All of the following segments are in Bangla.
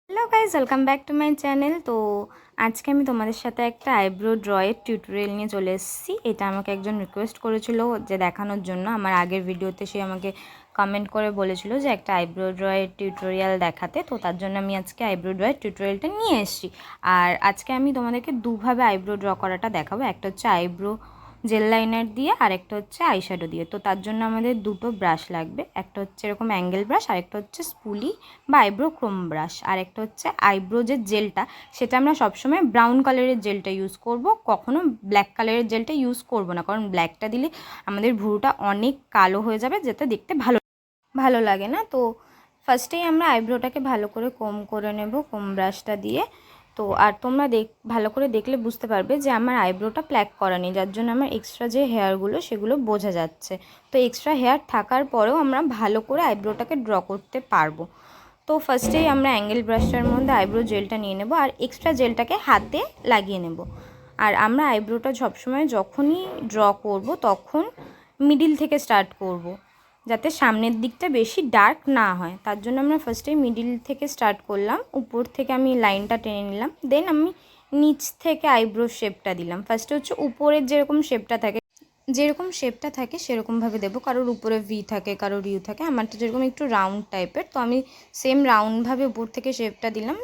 Hello guys, welcome back to my channel. তো আজকে আমি তোমাদের সাথে একটা আইব্রো ড্রয়ের টিউটোরিয়াল নিয়ে চলে এসেছি। এটা আমাকে একজন রিকোয়েস্ট করেছিল যে দেখানোর জন্য। আমার আগের ভিডিওতে সে আমাকে কমেন্ট করে বলেছিল যে একটা আইব্রো ড্রয়ের টিউটোরিয়াল দেখাতে। তো তার জন্য আমি আজকে আইব্রো ড্রয়ের টিউটোরিয়ালটা নিয়ে এসেছি। আর আজকে আমি তোমাদেরকে দুভাবে আইব্রো ড্র করাটা দেখাবো। একটা হচ্ছে আইব্রো জেল লাইনার দিয়ে আর একটা হচ্ছে আইশ্যাডো দিয়ে। তো তার জন্য আমাদের দুটো ব্রাশ লাগবে। একটা হচ্ছে এরকম অ্যাঙ্গেল ব্রাশ, আর একটা হচ্ছে স্পুলি বা আইব্রো ক্রোম ব্রাশ, আর একটা হচ্ছে আইব্রো যে জেলটা, সেটা আমরা সবসময় ব্রাউন কালারের জেলটা ইউজ করব, কখনো ব্ল্যাক কালারের জেলটা ইউজ করব না, কারণ ব্ল্যাকটা দিলে আমাদের ভুরুটা অনেক কালো হয়ে যাবে, যেটা দেখতে ভালো লাগে না। তো ফার্স্টেই আমরা আইব্রোটাকে ভালো করে কোম করে নেব কোম ব্রাশটা দিয়ে। তো আর তোমরা ভালো করে দেখলে বুঝতে পারবে যে আমার আইব্রোটা প্ল্যাক করা নেই, যার জন্য আমার এক্সট্রা যে হেয়ারগুলো সেগুলো বোঝা যাচ্ছে। তো এক্সট্রা হেয়ার থাকার পরেও আমরা ভালো করে আইব্রোটাকে ড্র করতে পারবো। তো ফার্স্টেই আমরা অ্যাঙ্গেল ব্রাশটার মধ্যে আইব্রো জেলটা নিয়ে নেব আর এক্সট্রা জেলটাকে হাতে লাগিয়ে নেব। আর আমরা আইব্রোটা সবসময় যখনই ড্র করব তখন মিডিল থেকে স্টার্ট করব, যাতে সামনের দিকটা বেশি ডার্ক না হয়। তার জন্য আমরা ফার্স্টেই মিডিল থেকে স্টার্ট করলাম, উপর থেকে আমি লাইনটা টেনে নিলাম, দেন আমি নিচ থেকে আইব্রো শেপটা দিলাম। ফার্স্টে হচ্ছে উপরের যেরকম শেপটা থাকে সেরকমভাবে দেবো। কারোর উপরে ভি থাকে, কারোর ইউ থাকে, আমারটা যেরকম একটু রাউন্ড টাইপের, তো আমি সেম রাউন্ডভাবে উপর থেকে শেপটা দিলাম,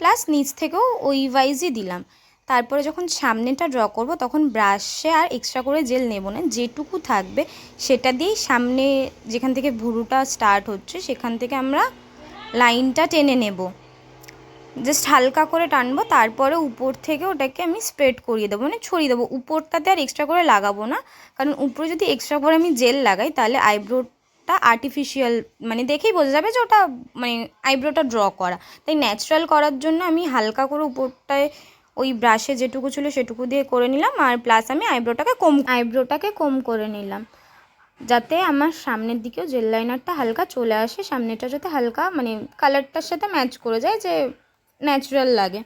প্লাস নিচ থেকেও ওই ওয়াইজই দিলাম। তারপরে যখন সামনেটা ড্র করব তখন ব্রাশে আর এক্সট্রা করে জেল নেব না, যেটুকু থাকবে সেটা দিয়েই সামনে যেখান থেকে ভুরুটা স্টার্ট হচ্ছে সেখান থেকে আমরা লাইনটা টেনে নেব, জাস্ট হালকা করে টানবো। তারপরে উপর থেকে ওটাকে আমি স্প্রেড করিয়ে দেবো, মানে ছড়িয়ে দেবো। উপরটাতে আর এক্সট্রা করে লাগাবো না, কারণ উপরে যদি এক্সট্রা করে আমি জেল লাগাই তাহলে আইব্রোটা আর্টিফিশিয়াল, মানে দেখেই বোঝা যাবে যে ওটা মানে আইব্রোটা ড্র করা। তাই ন্যাচারাল করার জন্য আমি হালকা করে উপরটায় ওই ব্রাশে যেটুকু ছিল সেটুকু দিয়ে করে নিলাম, আর প্লাস আমি আইব্রোটাকে কম করে নিলাম, যাতে আমার সামনের দিকেও জেল লাইনারটা হালকা চলে আসে, সামনেটা যাতে হালকা মানে কালারটার সাথে ম্যাচ করে যায়, যে ন্যাচারাল লাগে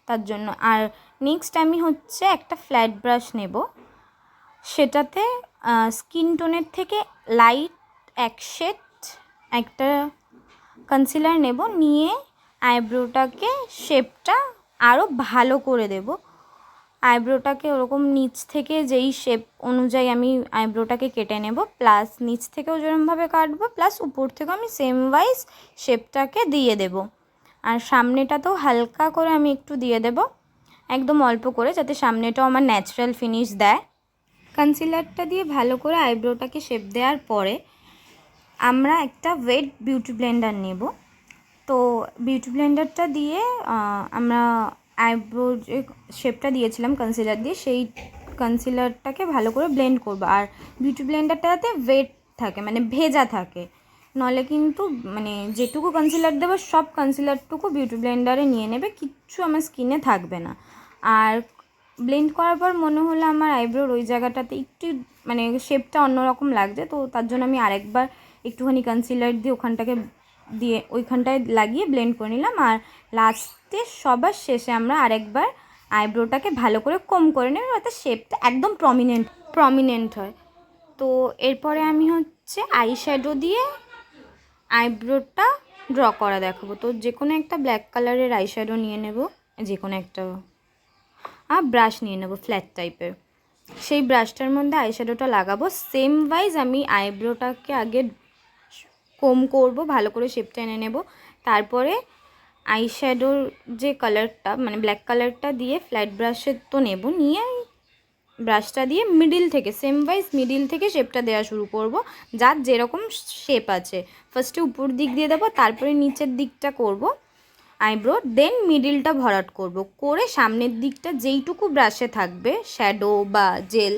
তার জন্য। আর নেক্সট আমি হচ্ছে একটা ফ্ল্যাট ব্রাশ নেব, সেটাতে স্কিন টোনের থেকে লাইট এক শেড একটা কনসিলার নেব, নিয়ে আইব্রোটাকে শেপটা আরও ভালো করে দেব। আইব্রোটাকে ওরকম নিচ থেকে যেই শেপ অনুযায়ী আমি আইব্রোটাকে কেটে নেব, প্লাস নিচ থেকেও যেরকমভাবে কাটবো, প্লাস উপর থেকেও আমি সেম ওয়াইজ শেপটাকে দিয়ে দেব। আর সামনেটাতেও হালকা করে আমি একটু দিয়ে দেব, একদম অল্প করে, যাতে সামনেটাও আমার ন্যাচারাল ফিনিশ দেয়। কনসিলারটা দিয়ে ভালো করে আইব্রোটাকে শেপ দেওয়ার পরে আমরা একটা ওয়েট বিউটি ব্লেন্ডার নেব। তো বিউটি ব্লেন্ডারটা দিয়ে আমরা আইব্রো যে শেপটা দিয়েছিলাম কনসিলার দিয়ে, সেই কনসিলারটাকে ভালো করে ব্লেন্ড করবো। আর বিউটি ব্লেন্ডারটাতে ওয়েট থাকে, মানে ভেজা থাকে, নলে কিন্তু মানে যেটুকু কনসিলার দেবো সব কনসিলারটুকু বিউটি ব্লেন্ডারে নিয়ে নেবে, কিচ্ছু আমার স্কিনে থাকবে না। আর ব্লেন্ড করার পর মনে হলো আমার আইব্রোর ওই জায়গাটাতে একটু মানে শেপটা অন্যরকম লাগছে, তো তার জন্য আমি আরেকবার একটুখানি কনসিলার দিয়ে ওইখানটায় লাগিয়ে ব্লেন্ড করে নিলাম। আর লাস্টে সবার শেষে আমরা আরেকবার আইব্রোটাকে ভালো করে কম করে নেব, যাতে শেপটা একদম প্রমিনেন্ট হয়। তো এরপরে আমি হচ্ছে আইশ্যাডো দিয়ে আইব্রোটা ড্র করা দেখাবো। তো যে কোনো একটা ব্ল্যাক কালারের আইশ্যাডো নিয়ে নেব, যে কোনো একটা আর ব্রাশ নিয়ে নেব ফ্ল্যাট টাইপের, সেই ব্রাশটার মধ্যে আইশ্যাডোটা লাগাবো। সেম ওয়াইজ আমি আইব্রোটাকে আগে কম করব, ভালো করে শেপটা এনে নেব, তারপরে আইশ্যাডোর যে কালারটা মানে ব্ল্যাক কালারটা দিয়ে ফ্ল্যাট ব্রাশে তো নেব, নিয়ে ব্রাশটা দিয়ে মিডিল থেকে শেপটা দেওয়া শুরু করব, যার যেরকম শেপ আছে। ফার্স্টে উপর দিক দিয়ে দেবো, তারপরে নিচের দিকটা করব আইব্রো, দেন মিডিলটা ভরাট করব, করে সামনের দিকটা যেইটুকু ব্রাশে থাকবে শ্যাডো বা জেল,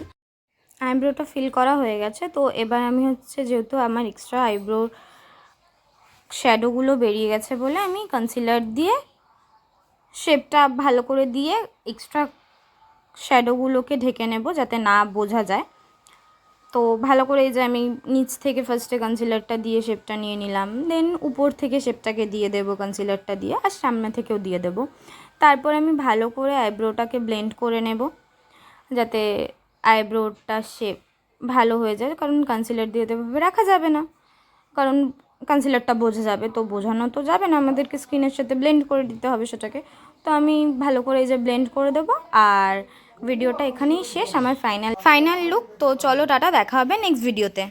আইব্রোটা ফিল করা হয়ে গেছে। তো এবার আমি হচ্ছে, যেহেতু আমার এক্সট্রা আইব্রোর শ্যাডোগুলো বেরিয়ে গেছে বলে, আমি কনসিলার দিয়ে শেপটা ভালো করে দিয়ে এক্সট্রা শ্যাডোগুলোকে ঢেকে নেব, যাতে না বোঝা যায়। তো ভালো করে এই যে আমি নিচ থেকে ফার্স্টে কনসিলারটা দিয়ে শেপটা নিয়ে নিলাম, দেন উপর থেকে শেপটাকে দিয়ে দেবো কনসিলারটা দিয়ে, আর সামনে থেকেও দিয়ে দেবো। তারপর আমি ভালো করে আইব্রোটাকে ব্লেন্ড করে নেব, যাতে আইব্রোটা শেপ ভালো হয়ে যায়, কারণ কনসিলার দিয়ে এভাবে রাখা যাবে না, কারণ কনসিলারটা বোঝা যাবে, তো বোঝানো তো যাবে না, আমাদেরকে স্কিনের সাথে ব্লেন্ড করে দিতে হবে সেটাকে। তো আমি ভালো করে এই যে ব্লেন্ড করে দেবো। আর ভিডিওটা এখানেই শেষ, আমার ফাইনাল লুক। তো চলো টাটা, দেখা হবে নেক্সট ভিডিওতে।